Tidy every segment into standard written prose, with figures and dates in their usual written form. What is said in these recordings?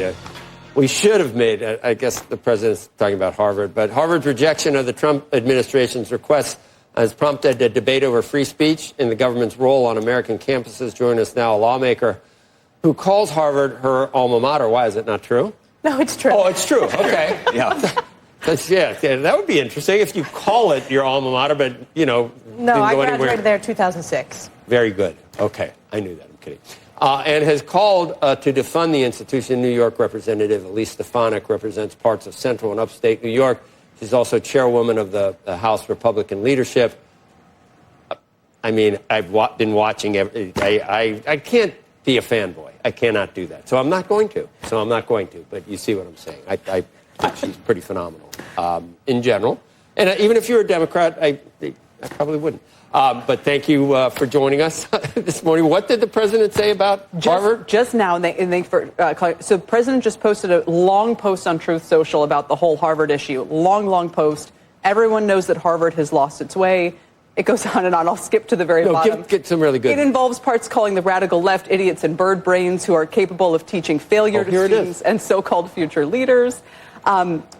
Yeah. We should have made, I guess the president's talking about Harvard, but Harvard's rejection of the Trump administration's request has prompted a debate over free speech in the government's role on American campuses. Join us now, a lawmaker who calls Harvard her alma mater. Why, is it not true? No, it's true. Oh, it's true. Okay. Yeah. Yeah, that would be interesting if you call it your alma mater, but, you know, no, I graduated there in 2006. Very good. Okay. I knew that. I'm kidding. And has called to defund the institution. New York Representative Elise Stefanik represents parts of central and upstate New York. She's also chairwoman of the House Republican leadership. I mean, I've been watching. I can't be a fanboy. I cannot do that. So I'm not going to. But you see what I'm saying. I think she's pretty phenomenal in general. And even if you're a Democrat, I probably wouldn't. But thank you for joining us this morning. What did the president say about Harvard? Just now, so the president just posted a long post on Truth Social about the whole Harvard issue. Long post. Everyone knows that Harvard has lost its way. It goes on and on. I'll skip to the very bottom. Get some really good. It involves parts calling the radical left idiots and bird brains who are capable of teaching failure to students and so-called future leaders.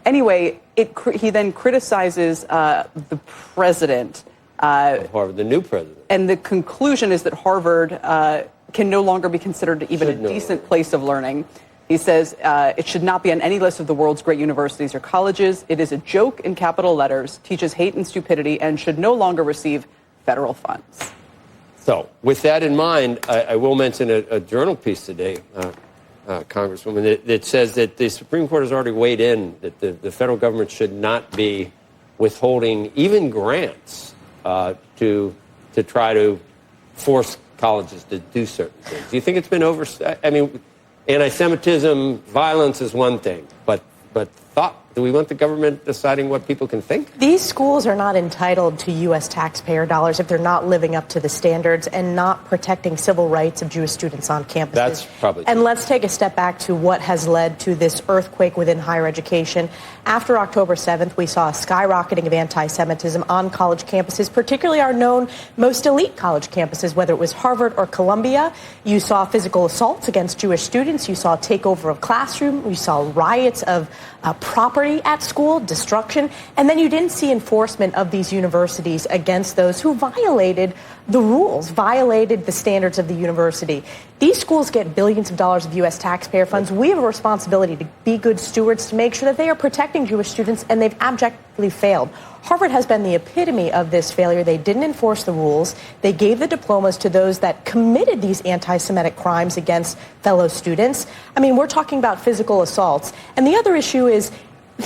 Anyway, he then criticizes the president. Harvard, the new president. And the conclusion is that Harvard can no longer be considered even a decent place of learning. He says it should not be on any list of the world's great universities or colleges. It is a joke in capital letters, teaches hate and stupidity, and should no longer receive federal funds. So, with that in mind, I will mention a journal piece today, Congresswoman, that says that the Supreme Court has already weighed in that the federal government should not be withholding even grants to try to force colleges to do certain things. Do you think it's been I mean, anti-Semitism, violence is one thing, but thought. Do we want the government deciding what people can think? These schools are not entitled to U.S. taxpayer dollars if they're not living up to the standards and not protecting civil rights of Jewish students on campuses. That's probably true. And let's take a step back to what has led to this earthquake within higher education. After October 7th, we saw a skyrocketing of anti-Semitism on college campuses, particularly our known most elite college campuses, whether it was Harvard or Columbia. You saw physical assaults against Jewish students. You saw takeover of classrooms. You saw riots of property at school, destruction, and then you didn't see enforcement of these universities against those who violated the rules, violated the standards of the university. These schools get billions of dollars of U.S. taxpayer funds. We have a responsibility to be good stewards to make sure that they are protecting Jewish students, and they've abjectly failed. Harvard has been the epitome of this failure. They didn't enforce the rules. They gave the diplomas to those that committed these anti-Semitic crimes against fellow students. I mean, we're talking about physical assaults. And the other issue is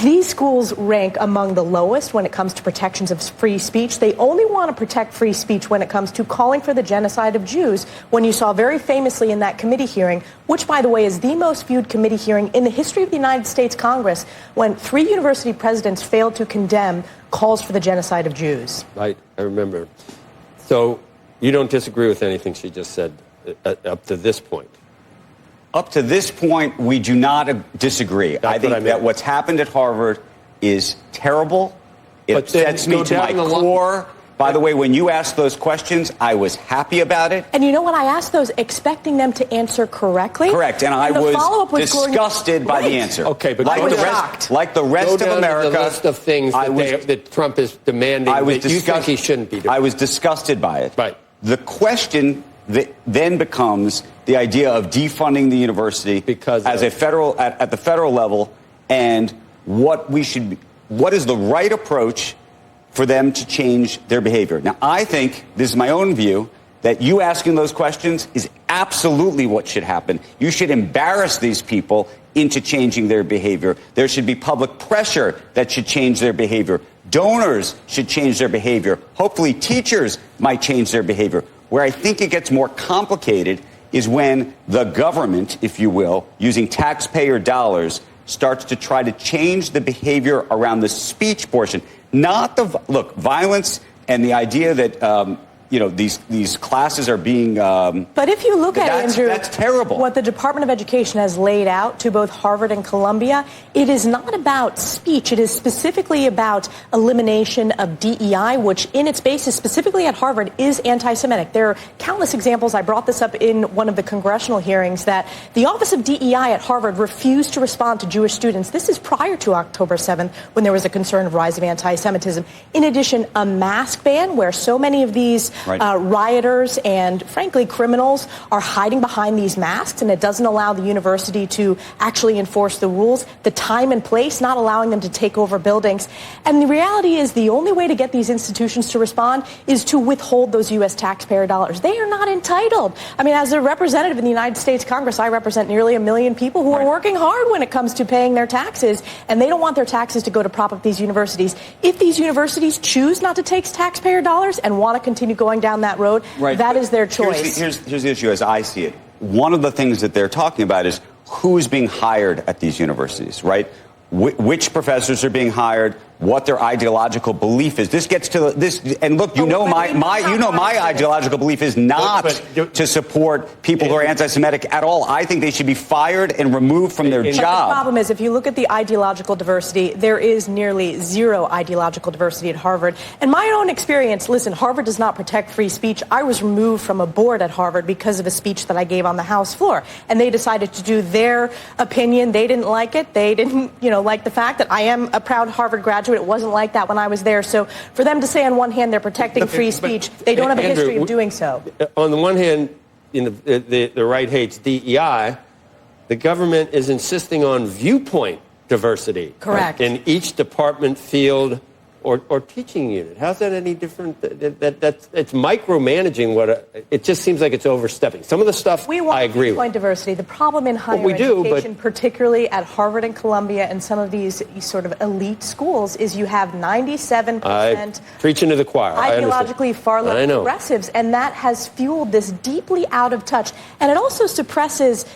these schools rank among the lowest when it comes to protections of free speech. They only want to protect free speech when it comes to calling for the genocide of Jews, when you saw very famously in that committee hearing, which, by the way, is the most viewed committee hearing in the history of the United States Congress, when 3 university presidents failed to condemn calls for the genocide of Jews. Right, I remember. So you don't disagree with anything she just said up to this point? Up to this point, we do not disagree. I think that what's happened at Harvard is terrible. It upsets me to my core. By the way, when you asked those questions, I was happy about it. And you know what? I asked those expecting them to answer correctly. Correct. And I was disgusted by the answer. Okay, but like the rest of America, the list of things that Trump is demanding that you think he shouldn't be doing. I was disgusted by it. Right. The question that then becomes the idea of defunding the university at the federal level, and what is the right approach for them to change their behavior. Now, I think, this is my own view, that you asking those questions is absolutely what should happen. You should embarrass these people into changing their behavior. There should be public pressure that should change their behavior. Donors should change their behavior. Hopefully teachers might change their behavior. Where I think it gets more complicated is when the government, if you will, using taxpayer dollars, starts to try to change the behavior around the speech portion. Not the, look, violence and the idea that these classes are being. But if you look at Andrew, that's terrible. What the Department of Education has laid out to both Harvard and Columbia, it is not about speech. It is specifically about elimination of DEI, which in its basis, specifically at Harvard, is anti-Semitic. There are countless examples. I brought this up in one of the congressional hearings that the Office of DEI at Harvard refused to respond to Jewish students. This is prior to October 7th, when there was a concern of rise of anti-Semitism. In addition, a mask ban, where so many of these rioters and, frankly, criminals are hiding behind these masks, and it doesn't allow the university to actually enforce the rules. The time and place, not allowing them to take over buildings. And the reality is the only way to get these institutions to respond is to withhold those U.S. taxpayer dollars. They are not entitled. I mean, as a representative in the United States Congress, I represent nearly 1 million people who are working hard when it comes to paying their taxes, and they don't want their taxes to go to prop up these universities. If these universities choose not to take taxpayer dollars and want to continue going down that road, that is their choice. Here's the issue as I see it. One of the things that they're talking about is who is being hired at these universities, right? Which professors are being hired, what their ideological belief is. This gets to this, and look, my ideological belief is not to support people who are anti-Semitic at all. I think they should be fired and removed from their job. The problem is, if you look at the ideological diversity, there is nearly zero ideological diversity at Harvard. And my own experience, listen, Harvard does not protect free speech. I was removed from a board at Harvard because of a speech that I gave on the House floor, and they decided to do their opinion. They didn't like it. They didn't, like the fact that I am a proud Harvard graduate. It wasn't like that when I was there. So for them to say on one hand they're protecting free speech, they don't have a history of doing so. On the one hand, the right hates DEI. The government is insisting on viewpoint diversity. Correct. In each department, field, or teaching unit. How's that any different? It's micromanaging it just seems like it's overstepping. Some of the stuff I agree with. Viewpoint diversity. The problem in higher education, particularly at Harvard and Columbia and some of these sort of elite schools, is you have 97% preaching to the choir. Ideologically far left progressives, and that has fueled this deeply out of touch. And it also suppresses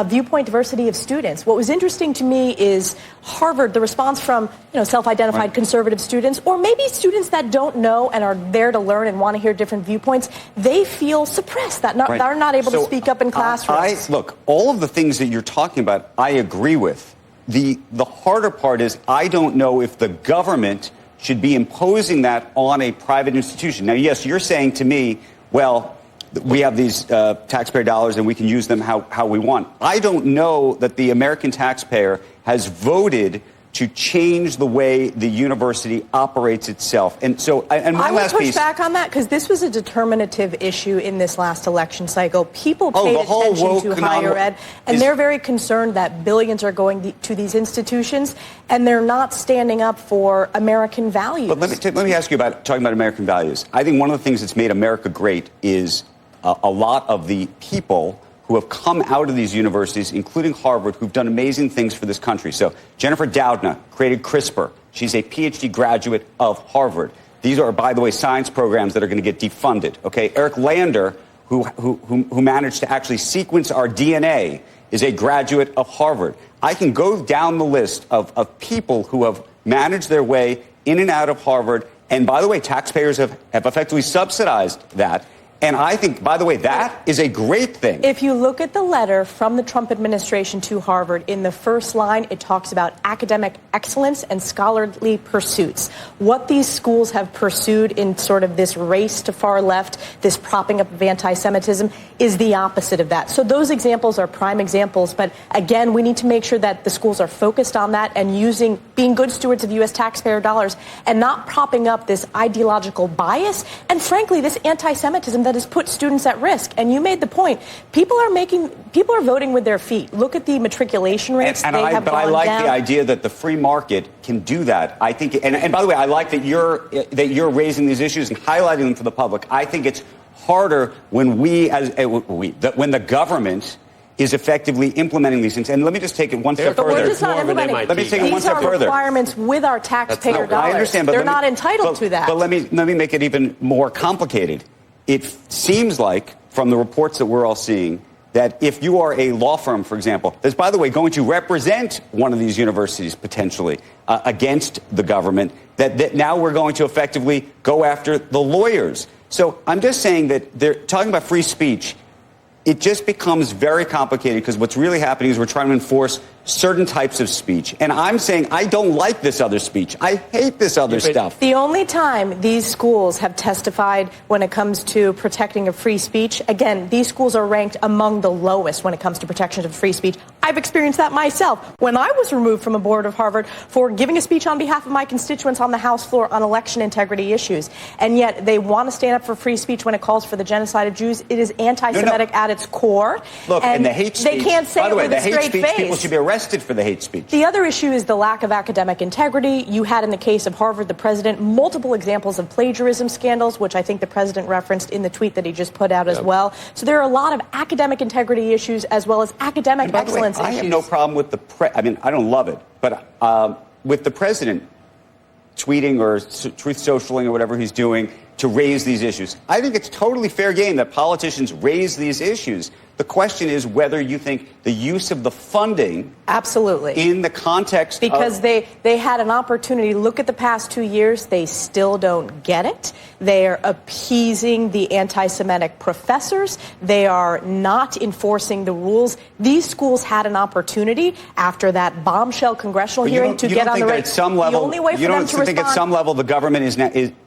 viewpoint diversity of students. What was interesting to me is Harvard, the response from self-identified conservative students, or maybe students that don't know and are there to learn and want to hear different viewpoints, they feel suppressed, that they're not able to speak up in classrooms. Look, all of the things that you're talking about, I agree with. The harder part is I don't know if the government should be imposing that on a private institution. Now, yes, you're saying to me, well, we have these taxpayer dollars and we can use them how we want. I don't know that the American taxpayer has voted to change the way the university operates itself. And so, and my last piece. I would push back on that because this was a determinative issue in this last election cycle. People paid attention to higher ed, and they're very concerned that billions are going to these institutions, and they're not standing up for American values. But let me ask you about talking about American values. I think one of the things that's made America great is a lot of the people who have come out of these universities, including Harvard, who've done amazing things for this country. So Jennifer Doudna created CRISPR. She's a PhD graduate of Harvard. These are, by the way, science programs that are going to get defunded. Okay, Eric Lander, who managed to actually sequence our DNA, is a graduate of Harvard. I can go down the list of people who have managed their way in and out of Harvard. And by the way, taxpayers have effectively subsidized that. And I think, by the way, that is a great thing. If you look at the letter from the Trump administration to Harvard, in the first line, it talks about academic excellence and scholarly pursuits. What these schools have pursued in sort of this race to far left, this propping up of anti-Semitism, is the opposite of that. So those examples are prime examples. But again, we need to make sure that the schools are focused on that and being good stewards of U.S. taxpayer dollars and not propping up this ideological bias and, frankly, this anti-Semitism that has put students at risk. And you made the point. People are voting with their feet. Look at the matriculation rates. But I like the idea that the free market can do that. I think, and by the way, I like that you're raising these issues and highlighting them for the public. I think it's harder when when the government is effectively implementing these things. And let me just take it one step further. We're just not implementing. Let me take it one step further. These are requirements with our taxpayer dollars. I understand, but they're not entitled to that. But let me make it even more complicated. It seems like, from the reports that we're all seeing, that if you are a law firm, for example, that's, by the way, going to represent one of these universities potentially against the government, that now we're going to effectively go after the lawyers. So I'm just saying that they're talking about free speech. It just becomes very complicated because what's really happening is we're trying to enforce certain types of speech. And I'm saying I don't like this other speech. I hate this other stuff. The only time these schools have testified when it comes to protecting of free speech, again, these schools are ranked among the lowest when it comes to protection of free speech. I've experienced that myself when I was removed from a board of Harvard for giving a speech on behalf of my constituents on the House floor on election integrity issues. And yet they want to stand up for free speech when it calls for the genocide of Jews. It is anti-Semitic at its core. Look, and the hate speech, they can't say by the way, it with the a hate straight speech, face. people should be arrested for the hate speech. The other issue is the lack of academic integrity. You had in the case of Harvard, the president, multiple examples of plagiarism scandals, which I think the president referenced in the tweet that he just put out as well. So there are a lot of academic integrity issues as well as academic excellence issues. I have no problem with I mean, I don't love it, but with the president tweeting or truth socialing or whatever he's doing to raise these issues. I think it's totally fair game that politicians raise these issues. The question is whether you think the use of the funding absolutely in the context because they had an opportunity. Look at the past 2 years. They still don't get it. They are appeasing the anti-Semitic professors. They are not enforcing the rules. These schools had an opportunity after that bombshell congressional hearing to get on the right. At some level, the only way for you them don't to think respond, at some level the government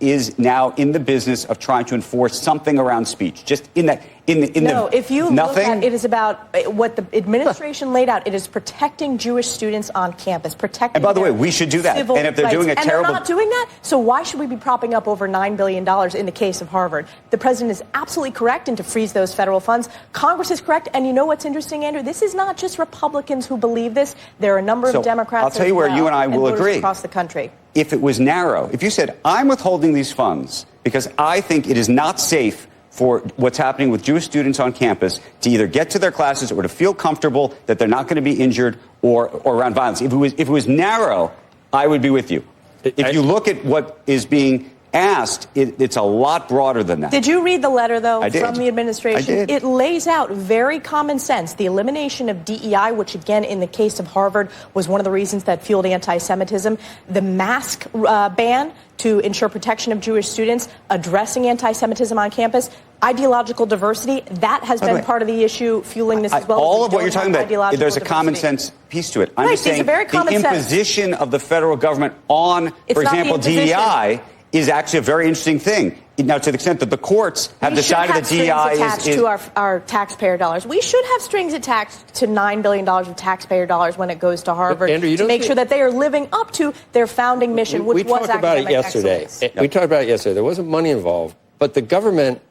is now in the business of trying to enforce something around speech? Just in that. No, if you nothing? look at it, is about what the administration laid out. It is protecting Jewish students on campus, protecting. And by the way, we should do that. And if they're doing a terrible, they're not doing that, so why should we be propping up over $9 billion in the case of Harvard? The president is absolutely correct in to freeze those federal funds. Congress is correct, and you know what's interesting, Andrew? This is not just Republicans who believe this. There are a number of Democrats. I'll tell you where you and I will agree across the country. If it was narrow, if you said I'm withholding these funds because I think it is not safe for what's happening with Jewish students on campus to either get to their classes or to feel comfortable that they're not going to be injured or around violence. If it was narrow, I would be with you. If you look at what is being asked, it's a lot broader than that. Did you read the letter, though, from the administration? I did. It lays out very common sense. The elimination of DEI, which, again, in the case of Harvard, was one of the reasons that fueled anti-Semitism. The mask ban to ensure protection of Jewish students, addressing anti-Semitism on campus. Ideological diversity, that has been part of the issue fueling this as well. All of what you're talking about, there's a common sense piece to it. I'm just saying the imposition of the federal government on, for example, DEI is actually a very interesting thing. Now, to the extent that the courts have decided that DEI is to our taxpayer dollars. We should have strings attached to $9 billion of taxpayer dollars when it goes to Harvard Andrew, to make sure that they are living up to their founding mission, which was academic excellence. We talked about it yesterday. There wasn't money involved, but the government,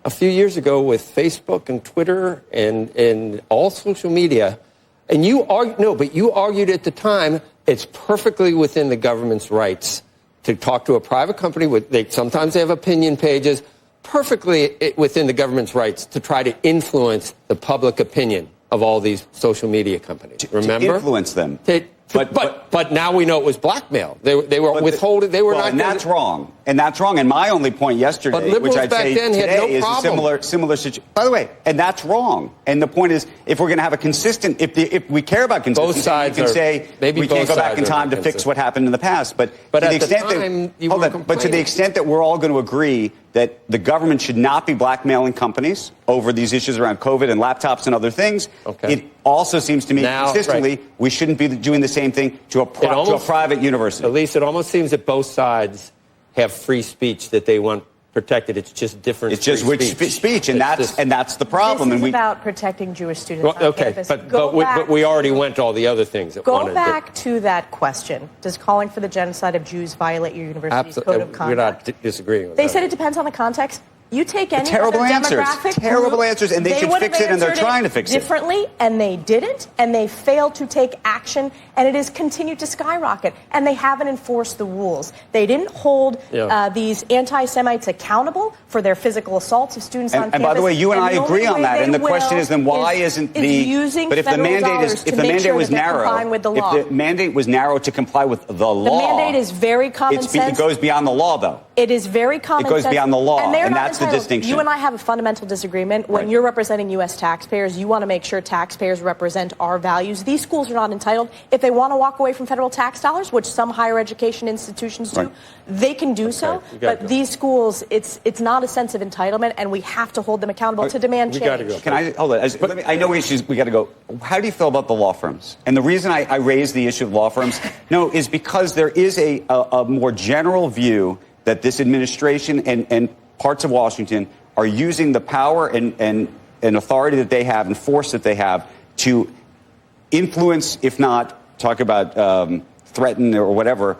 a few years ago with Facebook and Twitter and all social media, and you argued at the time it's perfectly within the government's rights to talk to a private company. Sometimes they have opinion pages, perfectly within the government's rights to try to influence the public opinion of all these social media companies. Remember? To influence them. But now we know it was blackmail. They were withholding. They were not. And that's wrong. And that's wrong. And my only point yesterday, which I'd say today, is a similar situation. By the way, and that's wrong. And the point is, if we're going to have a consistent, if we care about consistency, both sides you can say we can't go back in time to fix what happened in the past. But to the extent to the extent that we're all going to agree that the government should not be blackmailing companies over these issues around COVID and laptops and other things, it also seems to me consistently we shouldn't be doing the same thing to a private university. At least it almost seems that both sides have free speech that they want protected. It's just different. It's just which speech, and that's the problem. This is about protecting Jewish students on campus. But we already went to all the other things. Go back to that question. Does calling for the genocide of Jews violate your university's code of conduct? We're not disagreeing with that. They said it depends on the context. You take any terrible other answers, demographic terrible group, answers, and they should fix it, and they're trying to fix it differently, and they didn't, and they failed to take action, and it has continued to skyrocket, and they haven't enforced the rules. They didn't hold these anti-Semites accountable for their physical assaults of students on campus. And by the way, you and I agree on that. And the question is, then why isn't the? But if the mandate was narrow, if the mandate was narrow to comply with the law, the mandate is very common sense. It goes beyond the law, though. It is very common It goes sense, beyond the law, and that's the distinction. You and I have a fundamental disagreement. When you're representing U.S. taxpayers, you want to make sure taxpayers represent our values. These schools are not entitled. If they want to walk away from federal tax dollars, which some higher education institutions do, they can do so. But these schools, it's not a sense of entitlement, and we have to hold them accountable to demand change. Can I hold it? I know issues. We got to go. How do you feel about the law firms? And the reason I raise the issue of law firms, is because there is a more general view that this administration and parts of Washington are using the power and authority that they have and force that they have to influence, if not talk about threaten or whatever,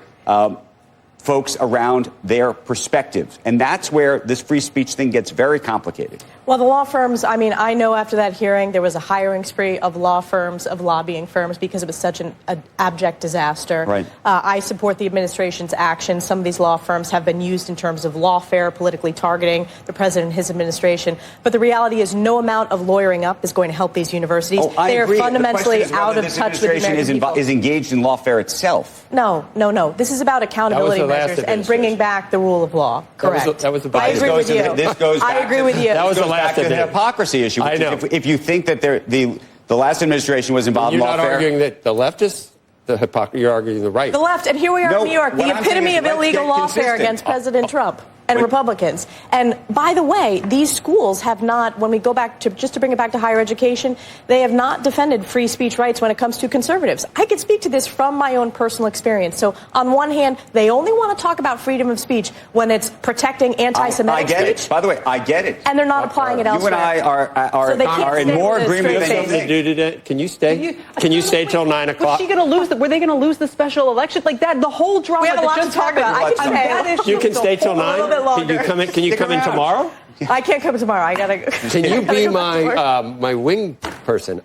folks around their perspectives. And that's where this free speech thing gets very complicated. Well, the law firms, I know after that hearing there was a hiring spree of law firms, of lobbying firms, because it was such an abject disaster. Right. I support the administration's action. Some of these law firms have been used in terms of lawfare, politically targeting the president and his administration. But the reality is no amount of lawyering up is going to help these universities. They are fundamentally out of touch with the American people. Is engaged in lawfare itself. No. This is about accountability measures and bringing back the rule of law. Correct. That was the I agree with you. I agree with you. That was the back to the hypocrisy issue. I know. If you think that the last administration was involved in lawfare. You're not arguing that the left is the hypocrisy. You're arguing the right. The left, and here we are in New York, the epitome of illegal lawfare against President Trump and Republicans. And by the way, these schools have not, when we go back to, just to bring it back to higher education, they have not defended free speech rights when it comes to conservatives. I can speak to this from my own personal experience. So on one hand, they only want to talk about freedom of speech when it's protecting anti-Semitic speech. I get it. By the way, I get it. And they're not applying it elsewhere. You and I are in more agreement than you think. Do today. Can you stay? Can you stay till 9 o'clock? Was she going to lose? Were they going to lose the special election? Like that, the whole drama. We have a lot to talk about. I can stay. You can stay till 9. Can you come in tomorrow? I can't come tomorrow. I gotta. Can you be my wing person?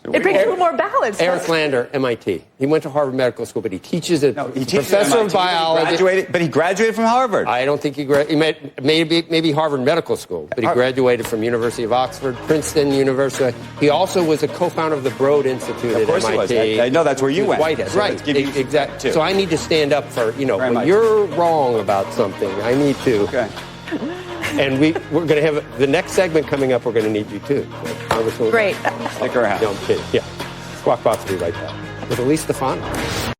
It brings a little more balance. Eric Lander, MIT. He went to Harvard Medical School, but he teaches professor of biology. But he graduated from Harvard. I don't think he graduated. Maybe Harvard Medical School, but he graduated from University of Oxford, Princeton University. He also was a co-founder of the Broad Institute at MIT. He was. I know that's where you went. Whitehead, right? Exactly. So I need to stand up for when you're wrong about something. I need to. Okay. And we're going to have the next segment coming up. We're going to need you too. Great. Stick around. No, I'm kidding. Yeah. Squawk Box will be right back with Stefanik.